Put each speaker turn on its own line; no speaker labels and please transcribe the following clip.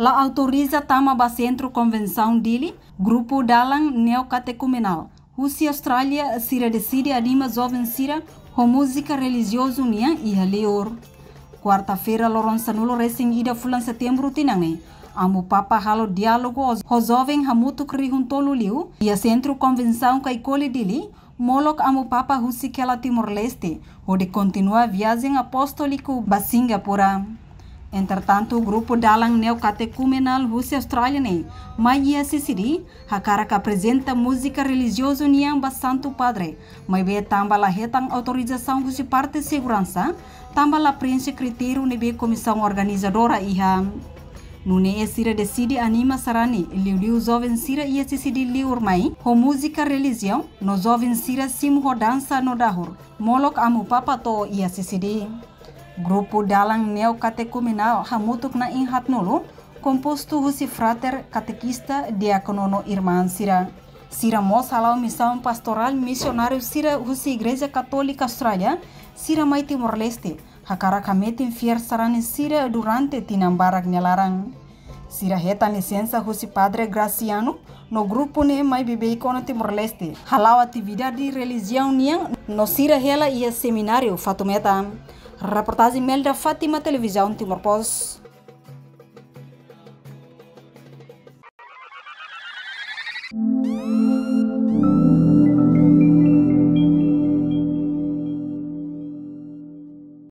La autoriza tama ba Centro Convenção dele, grupo dalang neocatecumenal. Rússia Austrália sira decide anima jovem sira com música religiosa unia e haleor. Quarta-feira Loronça nulo recém ida fulan setembro tinangne. Amo papa halo diálogo o jovem hamutu krihuntolu liu e a Centro Convenção caicole dele. Molok amo papa Rússia que ela Timor-Leste, onde continua a viagem apostólico ba Singapura. Entretanto, o grupo dalang neocatecumenal Rússia Australiana, Maia Sisiri, hakara que apresenta música religiosa união ba Santo Padre, mas be tamba la hetang autorização de parte de segurança, tamba la preenche critério nebe comissão organizadora iha. Nune esira decide anima sarani, liu jovem sira ia decide liur mai, ho música religião, no jovem sira sim ho dança no dahur, molok amu papa to ia decide. Grupo dalang neocatecumenal hamutuk na inhat nolo, composto husi frater catequista diacono irmã sira. Sira mos halau missão pastoral missionário sira husi Igreja Católica Austrália, sira mai Timor-Leste, hakara kametin fier sarani sira durante tinambarak nyalarang. Sira heta licença husi Padre Graciano, no grupo ne mai bebei kono Timor-Leste, halau atividade religião niang, no sira hela ia seminário Fatumeta. Reportagem Melda Fátima, Televisão Timor Post.